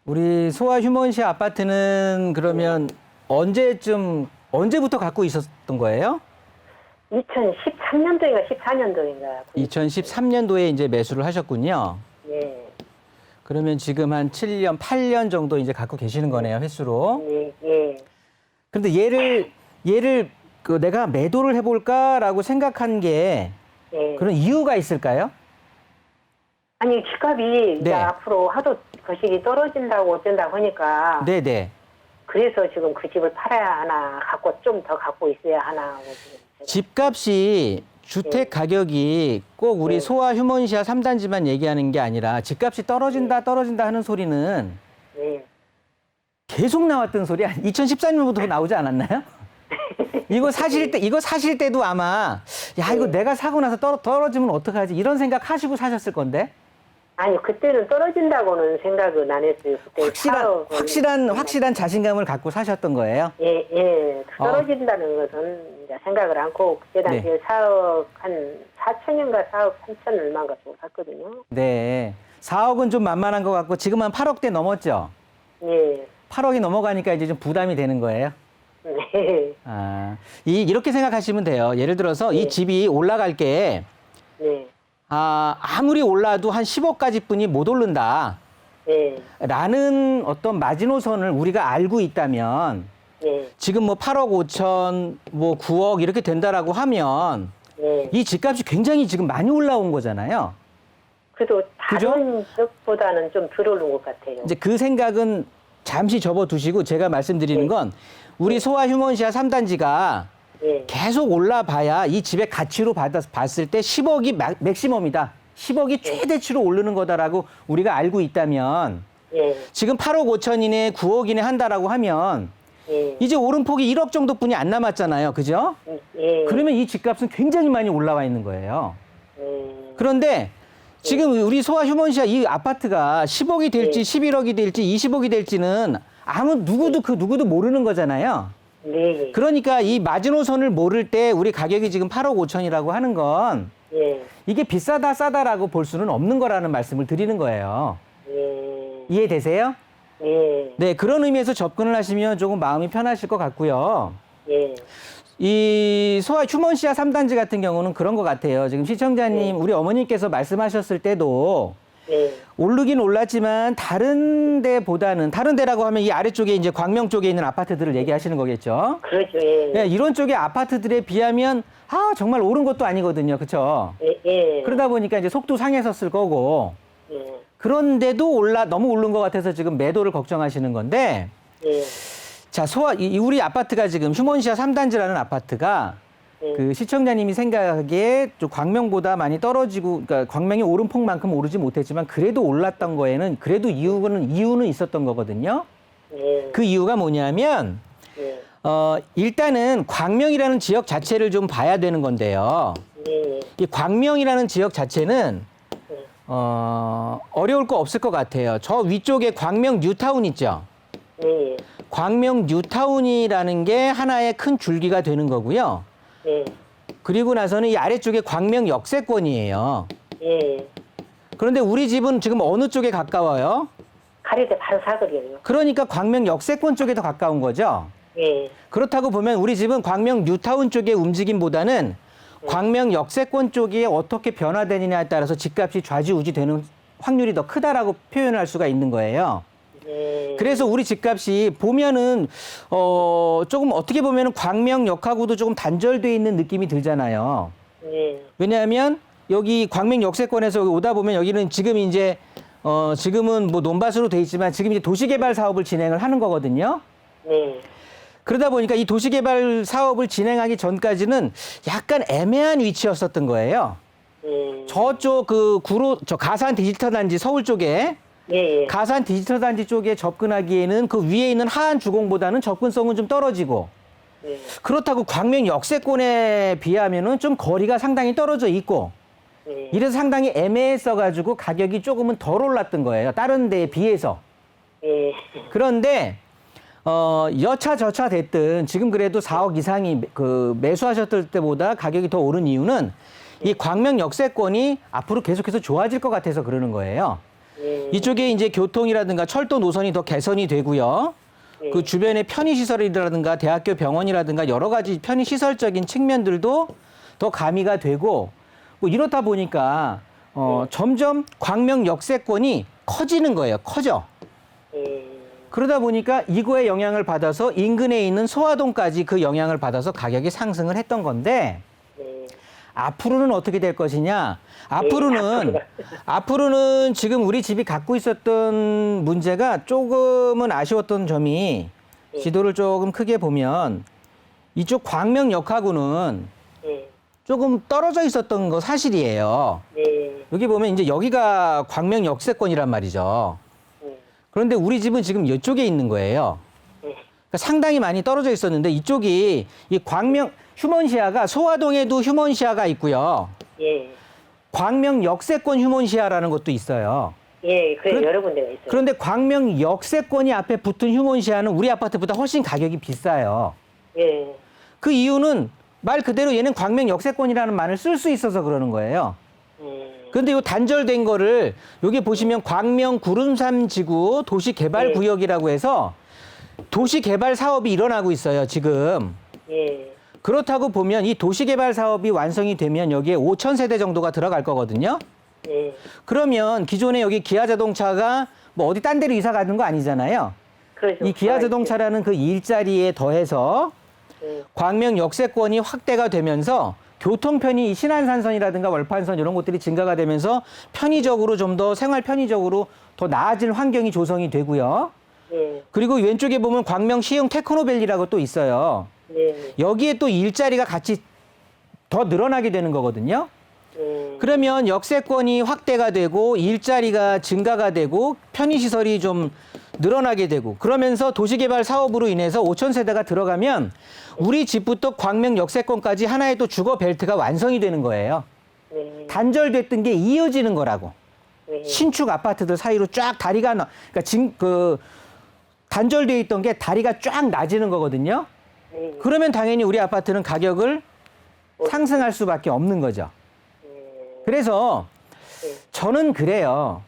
우리 소아 휴먼시 아파트는 그러면 언제부터 갖고 있었던 거예요? 2013년도인가 14년도인가. 2013년도에 이제 매수를 하셨군요. 예. 그러면 지금 한 7년, 8년 정도 이제 갖고 계시는 거네요, 횟수로. 예, 예. 근데 얘를 내가 매도를 해볼까라고 생각한 게 예. 그런 이유가 있을까요? 아니, 집값이 네. 이제 앞으로 하도 거실이 떨어진다고 어쩐다고 하니까. 네네. 그래서 지금 그 집을 팔아야 하나, 좀 더 갖고 있어야 하나. 하고 지금 제가. 집값이 주택 가격이 꼭 우리 네. 소아 휴먼시아 3단지만 얘기하는 게 아니라 집값이 떨어진다 하는 소리는 예. 계속 나왔던 소리야. 2014년부터 나오지 않았나요? 이거 사실 때도 아마 이거 내가 사고 나서 떨어지면 어떡하지 이런 생각 하시고 사셨을 건데. 아니, 그때는 떨어진다고는 생각은 안 했어요. 그때 확실한 자신감을 갖고 사셨던 거예요. 예, 예. 떨어진다는 것은 이제 생각을 않고, 그때 당시에 네. 4억 한 4천인가 4억 3천 얼마인가 주고 샀거든요. 네. 4억은 좀 만만한 것 같고 지금 한 8억대 넘었죠? 예. 8억이 넘어가니까 이제 좀 부담이 되는 거예요. 네. 이렇게 생각하시면 돼요. 예를 들어서 이 집이 올라갈 게 네. 아무리 올라도 한 10억까지 뿐이 못 오른다. 네. 라는 어떤 마지노선을 우리가 알고 있다면 네. 지금 뭐 8억 5천, 뭐 9억 이렇게 된다라고 하면 네. 이 집값이 굉장히 지금 많이 올라온 거잖아요. 그래도 그죠? 다른 적보다는 좀 덜 오른 것 같아요. 이제 그 생각은 잠시 접어두시고 제가 말씀드리는 건 우리 소아 휴먼시아 3단지가 예. 계속 올라봐야 이 집의 가치로 봤을 때 10억이 맥시멈이다. 10억이 최대치로 오르는 거다라고 우리가 알고 있다면 예. 지금 8억 5천 이내 9억 이내 한다라고 하면 예. 이제 오름폭이 1억 정도뿐이 안 남았잖아요. 그죠? 예. 그러면 이 집값은 굉장히 많이 올라와 있는 거예요. 예. 그런데 지금 우리 소아 휴먼시아 이 아파트가 10억이 될지 11억이 될지 20억이 될지는 누구도 모르는 거잖아요. 네. 그러니까 이 마지노선을 모를 때 우리 가격이 지금 8억 5천이라고 하는 건 예. 이게 비싸다 싸다라고 볼 수는 없는 거라는 말씀을 드리는 거예요. 예. 이해되세요? 예. 네, 그런 의미에서 접근을 하시면 조금 마음이 편하실 것 같고요. 예. 이 소아 휴먼시아 3단지 같은 경우는 그런 것 같아요. 지금 시청자님, 우리 어머님께서 말씀하셨을 때도 예. 오르긴 올랐지만 다른 데라고 하면 이 아래쪽에 이제 광명 쪽에 있는 아파트들을 얘기하시는 거겠죠. 그렇죠. 예. 네, 이런 쪽의 아파트들에 비하면 정말 오른 것도 아니거든요. 그렇죠? 예. 예. 그러다 보니까 이제 속도 상했었을 거고 예. 그런데도 너무 오른 것 같아서 지금 매도를 걱정하시는 건데 예. 자, 우리 아파트가 지금 휴먼시아 3단지라는 아파트가 그 시청자님이 생각하기에 좀 광명보다 많이 떨어지고, 그러니까 광명이 오른 폭만큼 오르지 못했지만 그래도 올랐던 거에는 그래도 이유는 있었던 거거든요. 예. 그 이유가 뭐냐면, 예. 일단은 광명이라는 지역 자체를 좀 봐야 되는 건데요. 예. 이 광명이라는 지역 자체는, 어려울 거 없을 것 같아요. 저 위쪽에 광명 뉴타운 있죠? 예. 광명 뉴타운이라는 게 하나의 큰 줄기가 되는 거고요. 예. 그리고 나서는 이 아래쪽에 광명 역세권이에요. 예. 그런데 우리 집은 지금 어느 쪽에 가까워요? 가리대 바로 사거리예요. 그러니까 광명 역세권 쪽에 더 가까운 거죠. 예. 그렇다고 보면 우리 집은 광명 뉴타운 쪽의 움직임보다는 광명 역세권 쪽이 어떻게 변화되느냐에 따라서 집값이 좌지우지 되는 확률이 더 크다라고 표현을 할 수가 있는 거예요. 예. 그래서 우리 집값이 보면은 조금 어떻게 보면은 광명역하고도 조금 단절돼 있는 느낌이 들잖아요. 예. 왜냐하면 여기 광명 역세권에서 오다 보면 여기는 지금 이제 지금은 뭐 논밭으로 돼 있지만 지금 이제 도시개발 사업을 진행을 하는 거거든요. 네. 그러다 보니까 이 도시개발 사업을 진행하기 전까지는 약간 애매한 위치였었던 거예요. 저쪽 저 가산 디지털 단지 서울 쪽에 예. 가산 디지털 단지 쪽에 접근하기에는 그 위에 있는 하안 주공보다는 접근성은 좀 떨어지고 예. 그렇다고 광명 역세권에 비하면은 좀 거리가 상당히 떨어져 있고 예. 이래서 상당히 애매했어가지고 가격이 조금은 덜 올랐던 거예요. 다른 데에 비해서. 예. 그런데 여차저차 됐든 지금 그래도 4억 이상이 매수하셨을 때보다 가격이 더 오른 이유는 이 광명 역세권이 앞으로 계속해서 좋아질 것 같아서 그러는 거예요. 예. 이쪽에 이제 교통이라든가 철도 노선이 더 개선이 되고요. 예. 그 주변의 편의시설이라든가 대학교 병원이라든가 여러 가지 편의시설적인 측면들도 더 가미가 되고 뭐 이렇다 보니까 점점 광명 역세권이 커지는 거예요. 커져. 예. 그러다 보니까 이거에 영향을 받아서 인근에 있는 소화동까지 그 영향을 받아서 가격이 상승을 했던 건데 예. 앞으로는 어떻게 될 것이냐? 앞으로는 지금 우리 집이 갖고 있었던 문제가 조금은 아쉬웠던 점이 지도를 조금 크게 보면 이쪽 광명역하고는 예. 조금 떨어져 있었던 거 사실이에요. 예. 여기 보면 이제 여기가 광명역세권이란 말이죠. 예. 그런데 우리 집은 지금 이쪽에 있는 거예요. 예. 그러니까 상당히 많이 떨어져 있었는데 이쪽이 이 광명 휴먼시아가 소화동에도 휴먼시아가 있고요. 예. 광명 역세권 휴먼시아라는 것도 있어요. 예. 그래 그런- 여러 군데가 있어요. 그런데 광명 역세권이 앞에 붙은 휴먼시아는 우리 아파트보다 훨씬 가격이 비싸요. 예. 그 이유는 말 그대로 얘는 광명 역세권이라는 말을 쓸 수 있어서 그러는 거예요. 그런데 이 단절된 거를 여기 보시면 광명 구름산 지구 도시개발구역이라고 해서 도시개발 사업이 일어나고 있어요, 지금. 예. 그렇다고 보면 이 도시개발 사업이 완성이 되면 여기에 5,000세대 정도가 들어갈 거거든요. 예. 그러면 기존에 여기 기아자동차가 뭐 어디 딴 데로 이사 가는 거 아니잖아요. 그렇죠. 이 기아자동차라는 그 일자리에 더해서 예. 광명 역세권이 확대가 되면서 교통편이 신안산선이라든가 월판선 이런 것들이 증가가 되면서 편의적으로 좀 더 생활 편의적으로 더 나아질 환경이 조성이 되고요. 예. 그리고 왼쪽에 보면 광명 시흥 테크노밸리라고 또 있어요. 예. 여기에 또 일자리가 같이 더 늘어나게 되는 거거든요. 그러면 역세권이 확대가 되고 일자리가 증가가 되고 편의시설이 좀 늘어나게 되고 그러면서 도시개발 사업으로 인해서 5,000세대가 들어가면 우리 집부터 광명 역세권까지 하나의 또 주거 벨트가 완성이 되는 거예요. 네. 단절됐던 게 이어지는 거라고. 네. 신축 아파트들 사이로 쫙 다리가 그러니까 단절되어 있던 게 다리가 쫙 나지는 거거든요. 네. 그러면 당연히 우리 아파트는 가격을 상승할 수밖에 없는 거죠. 그래서 저는 그래요.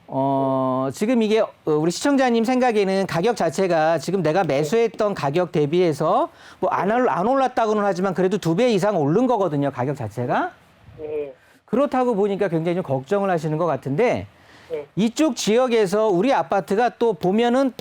지금 이게 우리 시청자님 생각에는 가격 자체가 지금 내가 매수했던 가격 대비해서 뭐 안 올랐다고는 하지만 그래도 2배 이상 오른 거거든요. 가격 자체가. 네. 그렇다고 보니까 굉장히 좀 걱정을 하시는 것 같은데 네. 이쪽 지역에서 우리 아파트가 또 보면은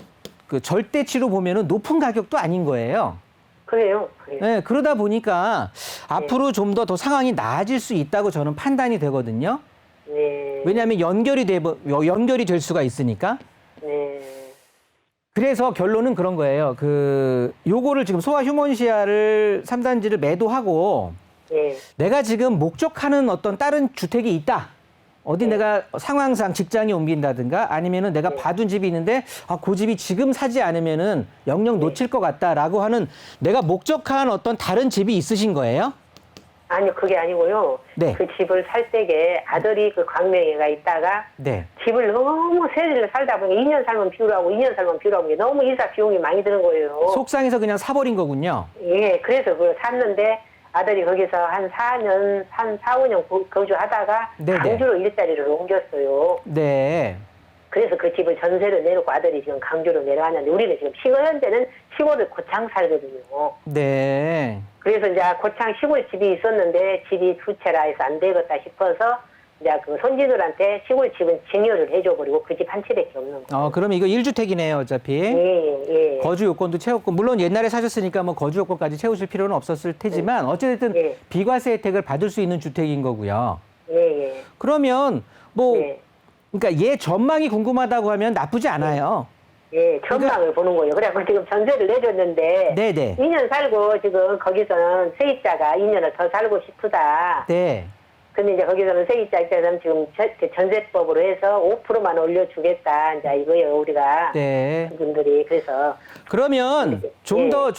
그 절대치로 보면은 높은 가격도 아닌 거예요. 그래요. 그래요. 네, 그러다 보니까 앞으로 좀 더 상황이 나아질 수 있다고 저는 판단이 되거든요. 네. 왜냐하면 연결이 될 수가 있으니까. 네. 그래서 결론은 그런 거예요. 요거를 지금 소아 휴먼시아를 3단지를 매도하고 네. 내가 지금 목적하는 어떤 다른 주택이 있다. 어디 내가 상황상 직장이 옮긴다든가 아니면은 내가 봐둔 집이 있는데 그 집이 지금 사지 않으면은 영영 놓칠 것 같다라고 하는 내가 목적한 어떤 다른 집이 있으신 거예요? 아니요, 그게 아니고요. 네. 그 집을 살 때에 아들이 그 광명에가 있다가 네. 집을 너무 세대를 살다 보니 2년 살면 비우라고 2년 살면 비우라고 이게 너무 이사 비용이 많이 드는 거예요. 속상해서 그냥 사버린 거군요. 예, 그래서 그걸 샀는데 아들이 거기서 한 4년, 한 4, 5년 거주하다가 네네. 강주로 일자리를 옮겼어요. 네. 그래서 그 집을 전세로 내놓고 아들이 지금 강주로 내려왔는데 우리는 지금 현재는 시골을 고창 살거든요. 네. 그래서 이제 고창 시골 집이 있었는데 집이 두 채라 해서 안 되겠다 싶어서 이제 그 손주들한테 시골 집은 증여를 해줘버리고 그 집 한 채밖에 없는 거예요. 그러면 이거 1주택이네요, 어차피. 예, 예. 거주 요건도 채웠고, 물론 옛날에 사셨으니까 뭐 거주 요건까지 채우실 필요는 없었을 테지만, 어쨌든 예. 비과세 혜택을 받을 수 있는 주택인 거고요. 예, 예. 그러면 뭐, 예. 그러니까 얘 전망이 궁금하다고 하면 나쁘지 않아요. 예, 전망을 보는 거예요. 그래갖고 지금 전세를 내줬는데 네네. 2년 살고 지금 거기서는 세입자가 2년을 더 살고 싶다. 네. 근데 이제 거기서는 세입자 입장에서는 지금 전세법으로 해서 5%만 올려주겠다. 이제 이거예요, 우리가. 네. 그분들이. 그래서. 그러면 좀 예. 더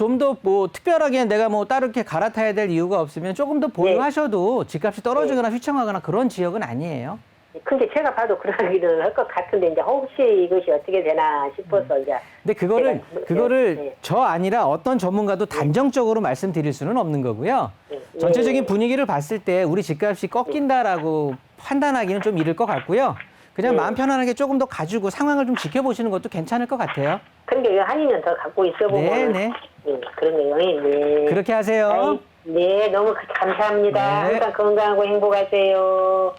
뭐 특별하게 내가 뭐 따로 이렇게 갈아타야 될 이유가 없으면 조금 더 보유하셔도 집값이 떨어지거나 휘청하거나 그런 지역은 아니에요. 근데 제가 봐도 그러기는 할 것 같은데, 이제 혹시 이것이 어떻게 되나 싶어서 이제. 근데 그거를 네. 저 아니라 어떤 전문가도 단정적으로 말씀드릴 수는 없는 거고요. 네. 전체적인 분위기를 봤을 때 우리 집값이 꺾인다라고 판단하기는 좀 이를 것 같고요. 그냥 네. 마음 편안하게 조금 더 가지고 상황을 좀 지켜보시는 것도 괜찮을 것 같아요. 그러니까 한 2년 더 갖고 있어보면 네. 그런 거요. 네. 그렇게 하세요. 네, 너무 감사합니다. 네. 항상 건강하고 행복하세요.